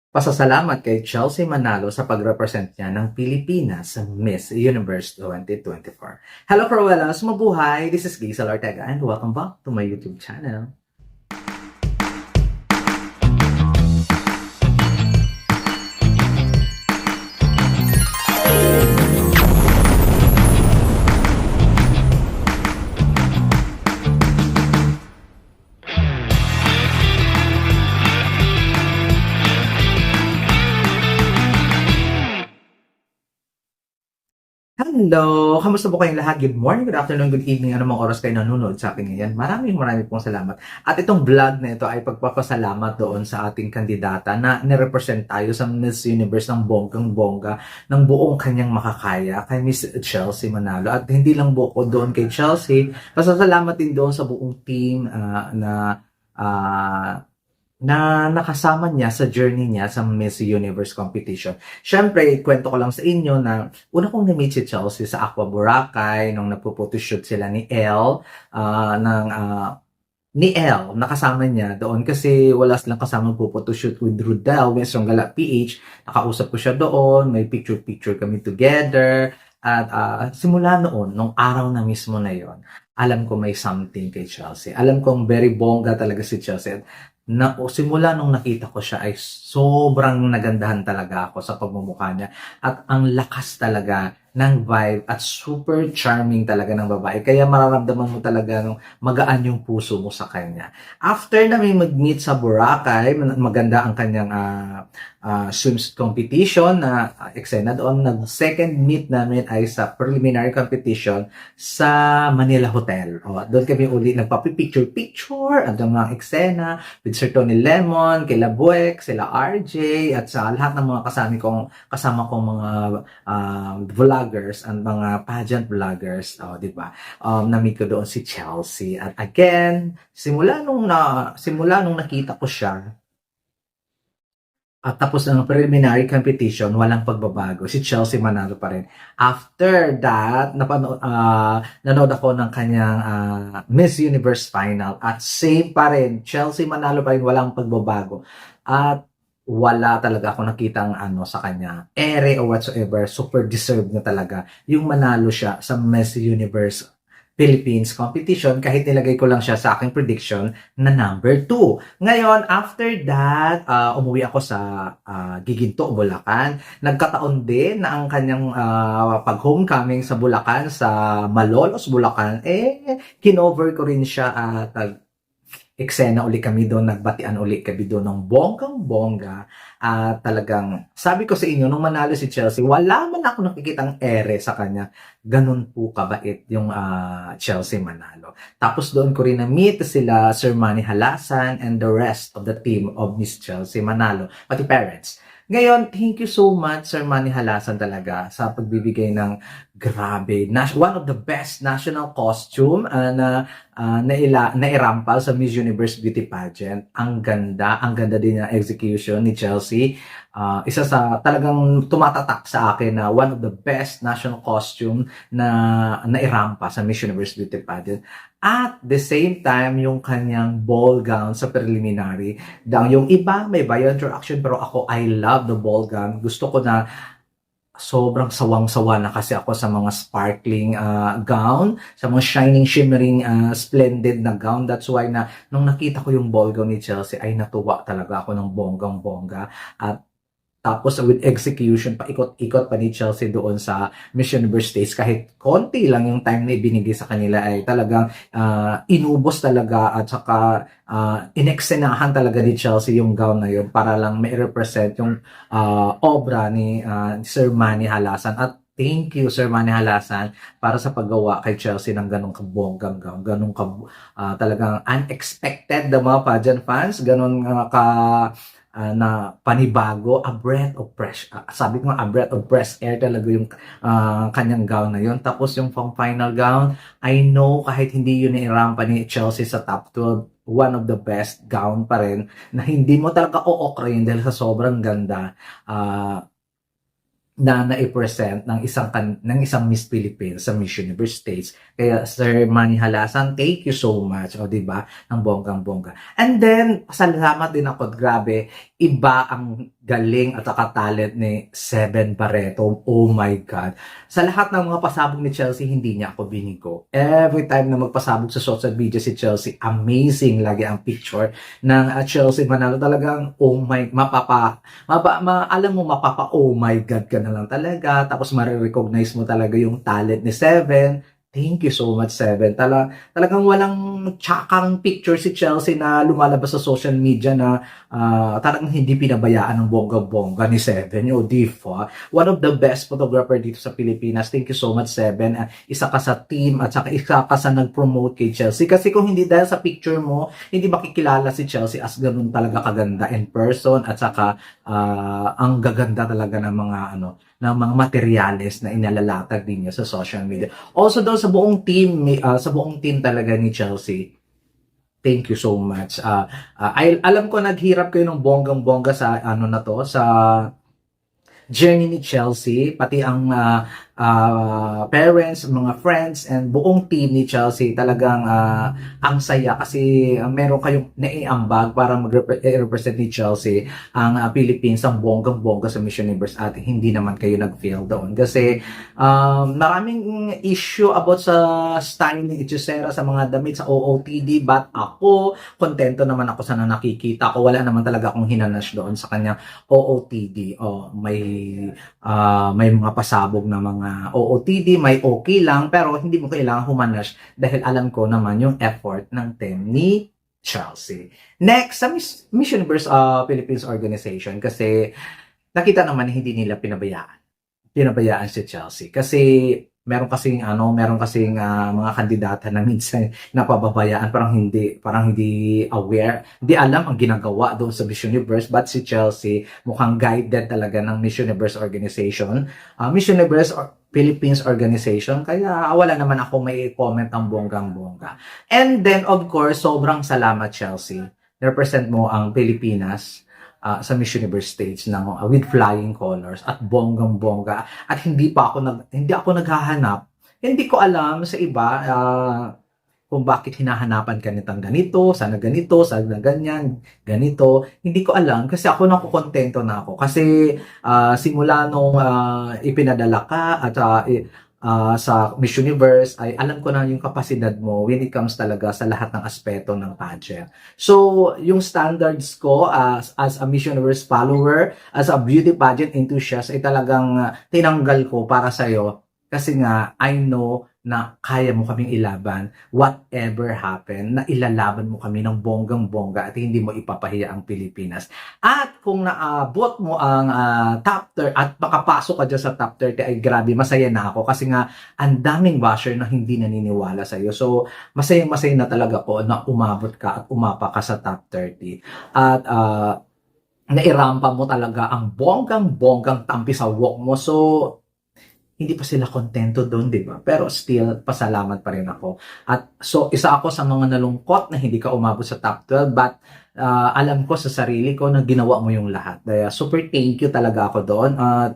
Pasasalamat kay Chelsea Manalo sa pag-represent niya ng Pilipinas sa Miss Universe 2024. Hello, Cruellas! Mabuhay! This is Giselle Ortega and welcome back to my YouTube channel. Hello! Kamusta po kayong lahat? Good morning, good afternoon, good evening, anumang oras kayo nanonood sa akin ngayon. Maraming pong salamat. At itong vlog na ito ay pagpapasalamat doon sa ating kandidata na nirepresent tayo sa Miss Universe ng bonggang-bongga ng buong kanyang makakaya kay Miss Chelsea Manalo. At hindi lang buko doon kay Chelsea, pasasalamat din doon sa buong team na nakasama niya sa journey niya sa Miss Universe competition. Siyempre, kwento ko lang sa inyo na una kong na-meet si Chelsea sa Aqua Boracay nung nagpo-photoshoot sila ni Elle, nakasama niya doon kasi wala silang kasama magpo-photoshoot with Rudel, Miss Ronggala PH. Nakausap ko siya doon, may picture-picture kami together. At simula noon, nung araw na mismo na yon, alam ko may something kay Chelsea. Alam kong very bongga talaga si Chelsea. Simula nung nakita ko siya ay sobrang nagandahan talaga ako sa pagmumukha niya. At ang lakas talaga ng vibe at super charming talaga ng babae. Kaya mararamdaman mo talaga nung magaan yung puso mo sa kanya. After namin mag-meet sa Boracay, maganda ang kanyang swimsuit competition na eksena doon. Second meet namin ay sa preliminary competition sa Manila Hotel. Doon kami uli nagpa-picture-picture at ang mga eksena with Sir Tony Lemon, kila Buek, sila RJ, at sa lahat ng mga kasama kong mga vloggers and mga pageant vloggers, di ba? Na-meet ko doon si Chelsea. At again, simula nung nakita ko siya, at tapos ng preliminary competition, walang pagbabago. Si Chelsea Manalo pa rin. After that, nanood ako ng kanyang Miss Universe Final. At same pa rin. Chelsea Manalo pa rin, walang pagbabago. At wala talaga ako nakitang sa kanya. Ere or whatsoever, super deserved na talaga. Yung manalo siya sa Miss Universe Philippines competition kahit nilagay ko lang siya sa aking prediction na number 2. Ngayon, after that, umuwi ako sa Giginto, Bulacan. Nagkataon din na ang kanyang pag-homecoming sa Bulacan, sa Malolos, Bulacan, kinover ko rin siya at eksena uli kami doon, nagbatian uli kami doon ng bonggang-bongga. Talagang, sabi ko sa inyo, nung manalo si Chelsea, wala man ako nakikitang ere sa kanya. Ganun po kabait yung Chelsea Manalo. Tapos doon ko rin na-meet sila Sir Manny Halasan and the rest of the team of Miss Chelsea Manalo, pati parents. Ngayon, thank you so much, Sir Manny Halasan talaga sa pagbibigay ng grabe, one of the best national costume na nairampal sa Miss Universe Beauty Pageant. Ang ganda din ng execution ni Chelsea. Isa sa talagang tumatatak sa akin na one of the best national costume na nairampa sa Miss Universe Beauty Pageant. At the same time, yung kanyang ball gown sa preliminary. Yung iba may bio interaction pero ako, I love the ball gown. Gusto ko na sobrang sawang-sawa na kasi ako sa mga sparkling gown, sa mga shining, shimmering, splendid na gown. That's why na nung nakita ko yung ball gown ni Chelsea ay natuwa talaga ako ng bonggang-bongga. At tapos with execution, paikot-ikot pa ni Chelsea doon sa Miss Universe stage. Kahit konti lang yung time na ibinigay sa kanila ay talagang inubos talaga at saka ineksenahan talaga ni Chelsea yung gown na yun para lang may represent yung obra ni Sir Manny Halasan. At thank you, Sir Manny Halasan, para sa paggawa kay Chelsea ng ganong kabonggang gown, talagang unexpected the mga pageant fans, ganon na panibago, a breath of fresh, sabi ko nga, a breath of fresh air talaga yung kanyang gown na yun. Tapos yung pang final gown, I know kahit hindi yun irampa ni Chelsea sa top 12, one of the best gown pa rin na hindi mo talaga o-okra yun dahil sa sobrang ganda. na nai-present ng isang Miss Philippines sa Miss Universe States. Kaya Sir Manny Halasan, thank you so much. O, di ba? Ang bonggang-bongga. And then, salamat din ako. Grabe, iba ang galing at saka talent ni Seven Barreto. Oh my God. Sa lahat ng mga pasabog ni Chelsea, hindi niya ako binigo. Every time na magpasabog sa social media si Chelsea, amazing lagi ang picture ng Chelsea Manalo. Talagang, oh my, alam mo, oh my God ka na lang talaga. Tapos marirecognize mo talaga yung talent ni Seven. Thank you so much, Seven. Talagang walang tsakang picture si Chelsea na lumalabas sa social media na talagang hindi pinabayaan ng bongga-bongga ni Seven. O, diba? One of the best photographer dito sa Pilipinas. Thank you so much, Seven. Isa ka sa team at saka isa ka sa nag-promote kay Chelsea. Kasi kung hindi dahil sa picture mo, hindi makikilala si Chelsea as ganun talaga kaganda in person at saka ang gaganda talaga ng mga ng mga materyales na inalalatag din niya sa social media. Also daw sa buong team talaga ni Chelsea. Thank you so much. Alam ko naghirap kayo ng bonggang-bongga sa na to, sa journey ni Chelsea, pati ang parents, mga friends, and buong team ni Chelsea. Talagang ang saya kasi meron kayong naiambag para mag-represent ni Chelsea ang Philippines, ang bonggang-bongga sa Miss Universe at hindi naman kayo nag-fail doon. Kasi maraming issue about sa styling ni Hechicera sa mga damit sa OOTD, but ako, kontento naman ako sa nakikita ko. Wala naman talaga akong hinanas doon sa kanyang OOTD. May mga pasabog na mga OOTD, may okay lang, pero hindi mo kailangan humanas dahil alam ko naman yung effort ng team ni Chelsea. Next, sa Miss Universe Philippines Organization, kasi nakita naman hindi nila pinabayaan si Chelsea. Kasi meron kasing mga kandidata na minsan napababayaan, parang hindi aware, hindi alam ang ginagawa doon sa Miss Universe. But si Chelsea mukhang guided talaga ng Miss Universe Organization, Miss Universe Philippines Organization, kaya wala naman ako may comment ang bonggang-bongga. And then of course, sobrang salamat Chelsea, represent mo ang Pilipinas sa Miss Universe stage with flying colors at bonggang-bongga, at hindi ako naghahanap. Hindi ko alam sa iba kung bakit hinahanapan ka nitong ganito, sana ganyan, ganito. Hindi ko alam kasi ako nakukontento na ako. Kasi simula nung ipinadala ka at sa Miss Universe, ay alam ko na yung kapasidad mo when it comes talaga sa lahat ng aspeto ng pageant. So, yung standards ko as a Miss Universe follower, as a beauty pageant enthusiast, ay talagang tinanggal ko para sa'yo. Kasi nga, I know na kaya mo kaming ilaban, whatever happen, na ilalaban mo kami ng bonggang-bongga at hindi mo ipapahiya ang Pilipinas. At kung naabot mo ang top 30 at makapasok ka dyan sa top 30, ay grabe, masaya na ako kasi nga ang daming basher na hindi naniniwala sa iyo. So, masaya na talaga po na umabot ka at umapa ka sa top 30. At nairampa mo talaga ang bonggang-bonggang tampi sa walk mo. So, hindi pa sila kontento doon, di ba? Pero still, pasalamat pa rin ako. At so, isa ako sa mga nalungkot na hindi ka umabot sa top 12, but alam ko sa sarili ko na ginawa mo yung lahat. Kaya super thank you talaga ako doon. At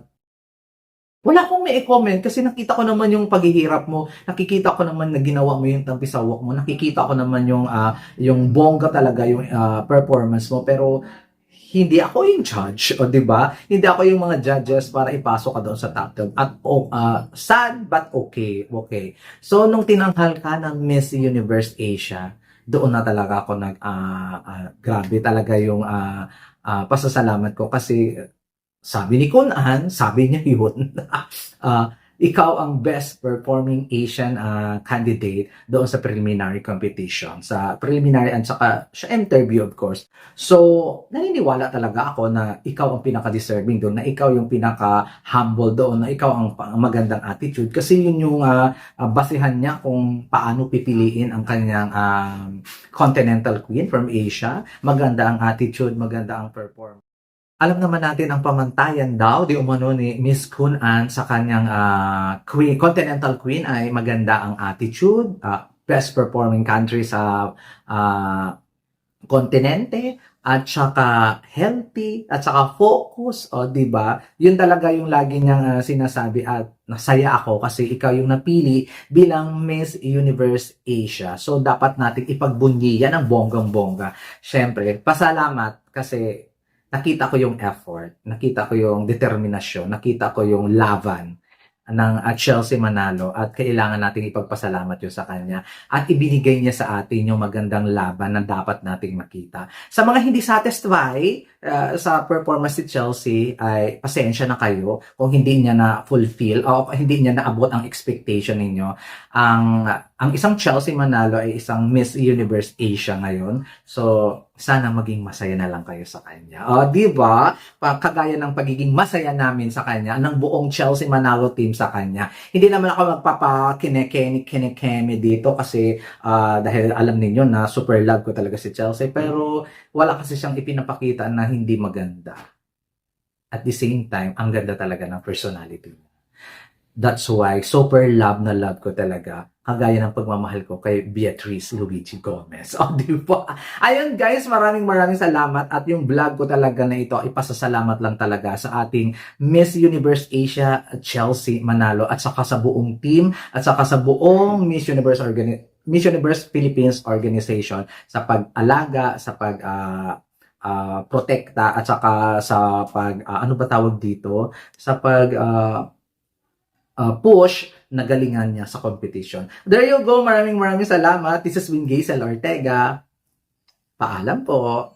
wala akong may comment kasi nakita ko naman yung paghihirap mo. Nakikita ko naman na ginawa mo yung tampisawak mo. Nakikita ko naman yung bongga talaga, yung performance mo. Pero hindi ako yung judge, o 'di ba? Hindi ako yung mga judges para ipasok ka doon sa top 12. At sad but okay. So nung tinanghal ka ng Miss Universe Asia, doon na talaga ako grabe talaga yung pasasalamat ko kasi sabi ni Kunan, sabi niya yun, ikaw ang best performing Asian candidate doon sa preliminary competition. Sa preliminary at saka sa interview, of course. So, naniniwala talaga ako na ikaw ang pinaka-deserving doon, na ikaw yung pinaka-humble doon, na ikaw ang magandang attitude. Kasi yun yung basihan niya kung paano pipiliin ang kanyang continental queen from Asia. Maganda ang attitude, maganda ang performance. Alam naman natin ang pamantayan daw di umano ni Miss Kun-an sa kanyang queen, continental queen, ay maganda ang attitude, best performing country sa kontinente at saka healthy at saka focus, o 'di ba? Yun talaga yung lagi niyang sinasabi at nasaya ako kasi ikaw yung napili bilang Miss Universe Asia. So dapat nating ipagbunyi yan ng bonggang-bongga. Syempre, pasalamat kasi nakita ko yung effort, nakita ko yung determinasyon, nakita ko yung laban ng Chelsea Manalo at kailangan nating ipagpasalamat yun sa kanya at ibinigay niya sa atin yung magandang laban na dapat nating makita. Sa mga hindi satisfy sa performance ni Chelsea ay pasensya na kayo kung hindi niya na fulfill o hindi niya naabot ang expectation ninyo. Ang isang Chelsea Manalo ay isang Miss Universe Asia ngayon. So sana maging masaya na lang kayo sa kanya. O, di ba? Kagaya ng pagiging masaya namin sa kanya, ng buong Chelsea Manalo team sa kanya. Hindi naman ako magpapa-kinekemi dito kasi dahil alam niyo na super love ko talaga si Chelsea, pero wala kasi siyang ipinapakita na hindi maganda. At the same time, ang ganda talaga ng personality niya. That's why super love na love ko talaga. Kagaya ng pagmamahal ko kay Beatrice Luigi Gomez. O, di ba? Ayun guys, maraming salamat. At yung vlog ko talaga na ito, ipasasalamat lang talaga sa ating Miss Universe Asia Chelsea Manalo at saka sa buong team at saka sa buong Miss Universe Philippines organization sa pag-alaga, sa protekta at saka sa ano ba tawag dito? Sa push na galingan niya sa competition. There you go. Maraming salamat. This is Win Gaisel Ortega. Paalam po.